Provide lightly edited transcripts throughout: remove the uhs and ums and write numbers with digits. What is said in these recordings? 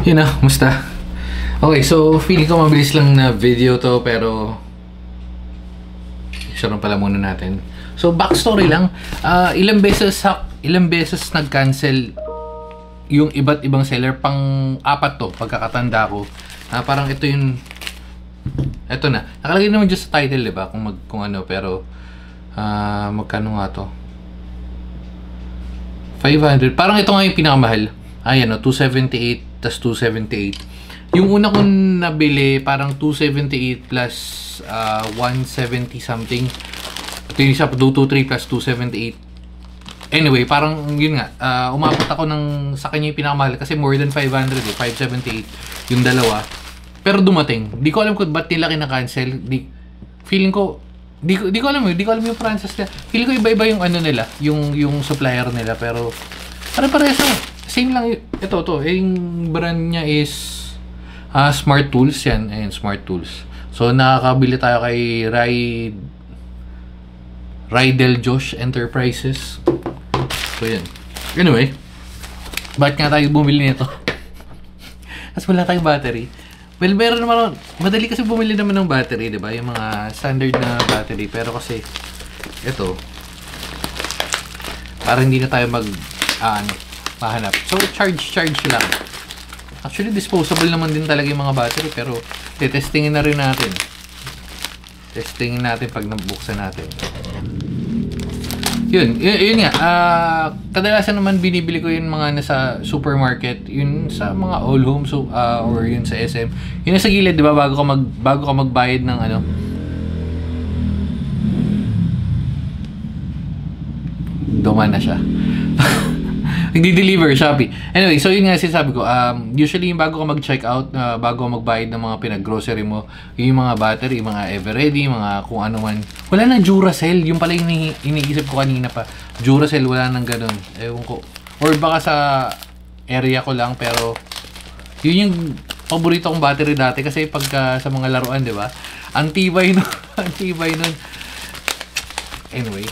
Yun na, musta? Okay, so feeling ko mabilis lang na video to pero siya rin pala muna natin. So backstory lang, ilang beses nag-cancel yung iba't ibang seller, pang-apat to pagkakatanda ko. Parang ito yung ito na. Nakalagay naman dyan sa title, diba? Kung ano, pero magkano nga to? 500. Parang ito nga yung pinakamahal. Ayan, 278 tas 278. Yung una kong nabili, parang 278 plus 170 something. Ito yung isa, 223 plus 278. Anyway, parang yun nga, umabot ako sa kanya yung pinakamahal kasi more than 500 eh, 578 yung dalawa. Pero dumating. Di ko alam kung ba't nila kinakancel. Feeling ko, di ko alam yung process nila. Feeling ko iba-iba yung ano nila, yung supplier nila, pero pare-parehas lang. Same lang ito to. Yung brand niya is Smart Tools yan. Ayan, Smart Tools. So nakakabili tayo kay Rydell Josh Enterprises. So yan. Anyway, bakit nga tayo bumili nito? Kasi wala tayong battery. Well, meron naman, madali kasi bumili naman ng battery, di ba? Yung mga standard na battery. Pero kasi, ito, parang hindi na tayo mahanap. So, charge lang. Actually, disposable naman din talaga yung mga battery. Pero, testingin na rin natin. Testingin natin pag nabuksan natin. Yun nga. Kadalasan naman binibili ko yung mga nasa supermarket, yun sa mga all home, so or yun sa SM. Yun nasa gilid, 'di ba, bago ka magbayad ng ano. Duman na siya. Nagdi-deliver Shopee. Anyway, so yun nga sinasabi ko, usually yung bago ka mag-check out, bago ka magbayad ng mga pinag-grocery mo, yung mga battery, mga Everready, mga kung ano man. Wala na Duracell, yung pala yung iniisip ko kanina pa. Duracell, wala nang ganun. Ewan ko. Or baka sa area ko lang, pero yun yung paborito kong battery dati kasi pagka sa mga laruan, di ba? Ang tibay nun. Ang tibay nun. Anyway.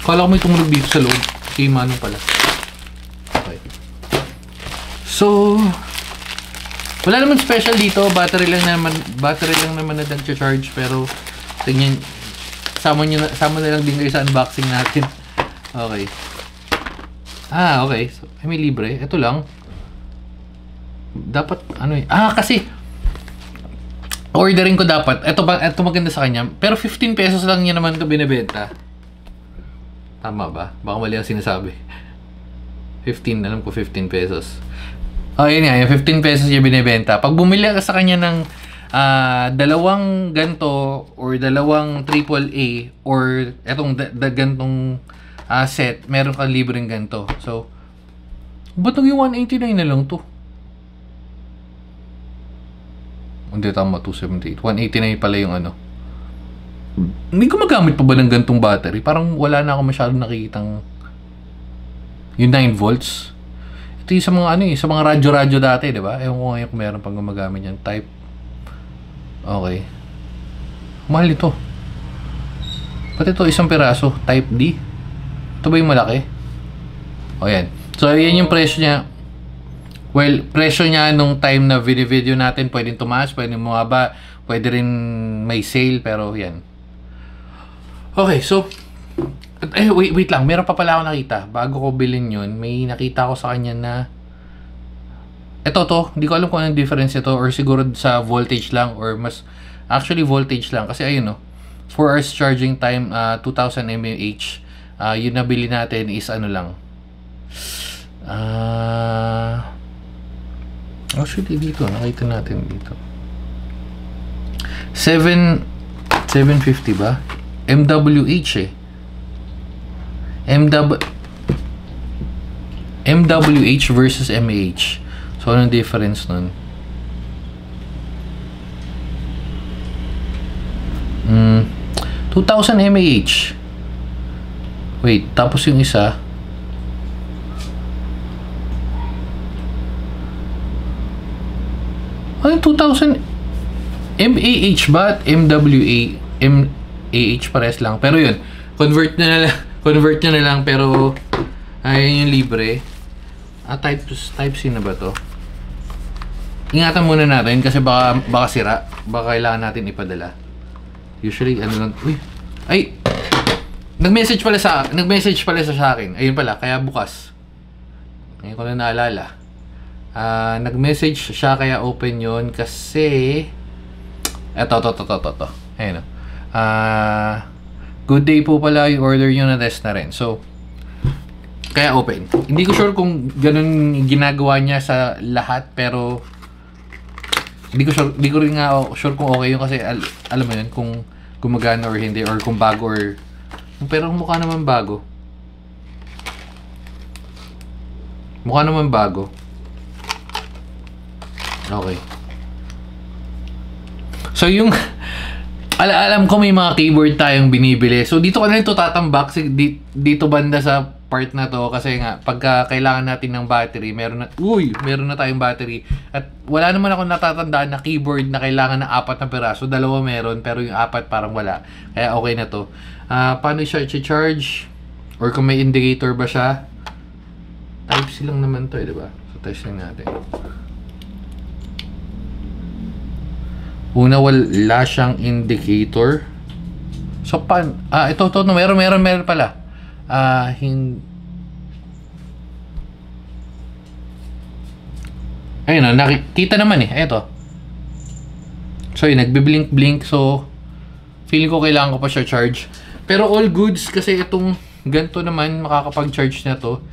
Kala ko may tumulog dito sa loob. Kay Manong pala. Okay. So, wala naman special dito. Battery lang naman na nag-charge. Pero, tingnan, sama na lang din kayo sa unboxing natin. Okay. Okay. So, may libre. Ito lang. Dapat, ano eh. Kasi, ordering ko dapat. Ito maganda sa kanya. Pero 15 pesos lang niya naman ito binibenta. Tama ba? Baka mali ang sinasabi. 15, alam ko 15 pesos. Yun nga, yung 15 pesos yung binibenta. Pag bumili ka sa kanya ng dalawang ganto or dalawang AAA or etong gantong set, meron kang libreng ganto. So, ba't yung 189 na lang to? Hindi, tama, 278. 189 pala yung ano. Hindi ko magamit pa ba ng gantong battery? Parang wala na ako masyadong nakikitang yung 9 volts. Ito yung sa mga sa mga radyo dati, di ba? Ewan ko ngayon kung meron pang gumagamit yan. Type. Okay. Mahal ito. Pati ito, isang piraso. Type D. Ito ba yung malaki? Yan. So, yan yung presyo niya. Well, presyo niya nung time na video natin, pwedeng tumaas, pwedeng bumaba, pwede rin may sale, pero yan. Okay, so, wait lang, meron pa pala ako nakita. Bago ko bilhin yun, may nakita ko sa kanya na ito, hindi ko alam kung anong difference ito, or siguro sa voltage lang, or mas, actually voltage lang, kasi ayun 4 hours charging time, 2000 mAh, yun nabili natin is ano lang, actually dito, nakita natin dito, 750 ba? MWH eh. MWH versus MAH. So, anong difference nun? 2000 mAh. Wait, tapos yung isa. Ano 2000 MAH ba? MWA? MAH pares lang. Pero yun, convert convert nyo na lang, pero ayun yung libre. Type C na ba to? Ingatan muna natin kasi baka sira, baka kailangan natin ipadala. Usually ano lang, uy, ay, nag-message pala sa akin. Ayun pala, kaya bukas. Ngayon ko na naalala. Nag-message siya kaya open yon kasi eto. Ayun. Good day po pala yung order nyo na test na rin. So, kaya open. Hindi ko sure kung ganun ginagawa niya sa lahat, pero hindi ko rin nga sure kung okay yun kasi alam mo yun, kung gumagana or hindi, or kung bago or pero mukha naman bago. Okay. So yung alam ko may mga keyboard tayong binibili. So dito ko na ito tatambak dito banda sa part na to kasi nga pagka kailangan natin ng battery, meron na tayong battery at wala naman ako natatandaan na keyboard na kailangan ng 4 na piraso. 2 meron pero yung 4 parang wala. Kaya okay na to. Paano siya i-charge? Or kung may indicator ba siya? Type C lang naman to, di ba? So testing natin. Una, wala siyang indicator. So, ito, meron pala. Ayun, nakikita naman eh. Ito. So, yun, nagbiblink-blink. So, feeling ko kailangan ko pa siya charge. Pero all goods, kasi itong ganito naman, makakapag-charge na to.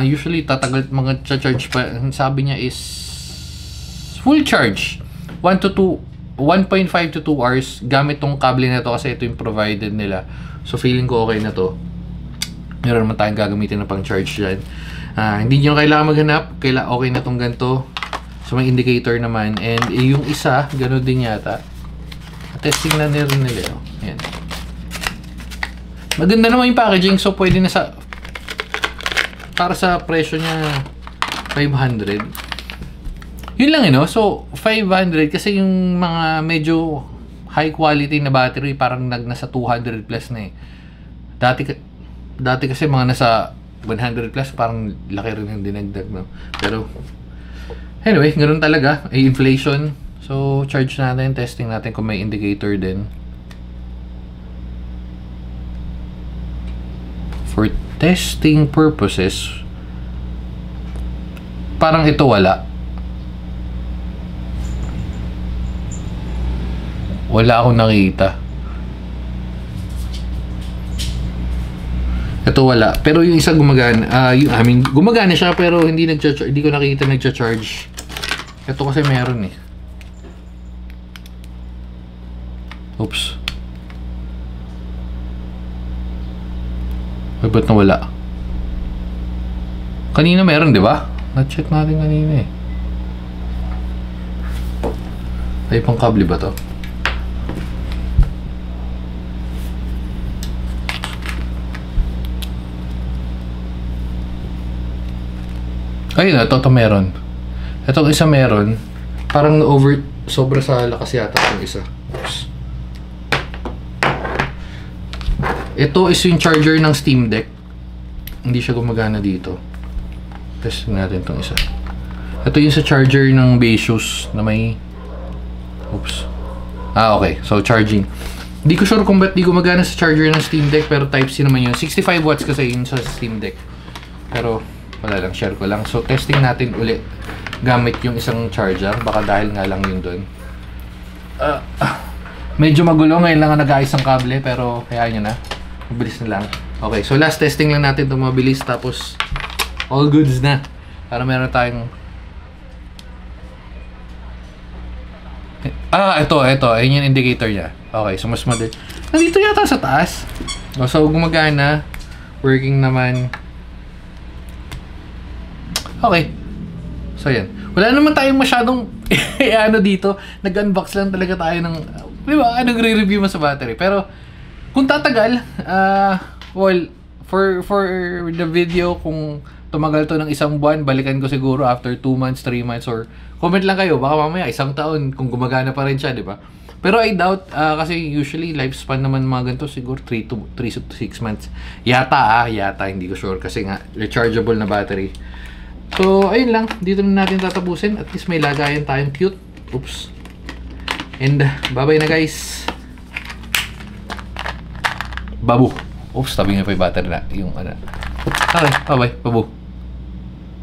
Usually, tatagal mga charge pa. Sabi niya is full charge. 1.5 to 2 hours gamit tong kable na to kasi ito yung provided nila. So feeling ko okay na to. Meron naman tayong gagamitin na pang charge dyan. Hindi nyo kailangan maghanap. Okay na tong ganito. So may indicator naman. And yung isa, gano'n din yata. Testing na rin nila. Ayan. Maganda naman yung packaging. So pwede na para sa presyo niya 500. Yun lang so 500 kasi yung mga medyo high quality na battery parang nasa 200 plus na eh. Dati kasi mga nasa 100 plus, parang laki rin yung dinagdag, no? Pero anyway, ganoon talaga, ay inflation. So charge natin, testing natin kung may indicator din. For testing purposes, parang ito wala akong nakita. Ito wala. Pero yung isa gumagana. Gumagana siya pero hindi ko nakita nagcha-charge. Ito kasi meron eh. Oops. Ay, ba't nawala? Kanina meron, di ba? Na-check natin kanina eh. Ay, pang kable ba to? Ayun na, ito meron. Itong isa meron. Parang sobra sa lakas yata itong isa. Oops. Ito is yung charger ng Steam Deck. Hindi siya gumagana dito. Testing natin itong isa. Ito yung sa charger ng Baseus na may... Oops. Okay. So, charging. Hindi ko sure kung ba't di gumagana sa charger ng Steam Deck, pero Type-C naman yun. 65 watts kasi yun sa Steam Deck. Pero... wala lang, share ko lang. So, testing natin ulit gamit yung isang charger. Baka dahil nga lang yun doon. Medyo magulo. Ngayon lang nag-ayos ang kable. Pero, hayaan nyo na. Mabilis na lang. Okay, so last testing lang natin itong mabilis. Tapos, all goods na. Para meron tayong... ito. Ayun yung indicator niya. Okay, so mas madali. Nandito yata sa taas. So, gumagana. Working naman. Okay. So, yan. Wala naman tayong masyadong dito. Nag-unbox lang talaga tayo ng... Di ba? Nagre-review mo sa battery. Pero, kung tatagal, well, for the video, kung tumagal to ng 1 buwan, balikan ko siguro after 2 months, 3 months, or comment lang kayo. Baka mamaya, 1 taon, kung gumagana pa rin siya, di ba? Pero I doubt, kasi usually lifespan naman mga ganito siguro 3 to 6 months. Yata, hindi ko sure kasi nga rechargeable na battery. So, ayun lang. Dito na natin tatapusin. At least may lagayan tayong cute. Oops. And, bye-bye na guys. Babu. Oops, tabi nga pa yung battery na. Yung ano. Okay, bye-bye. Babu.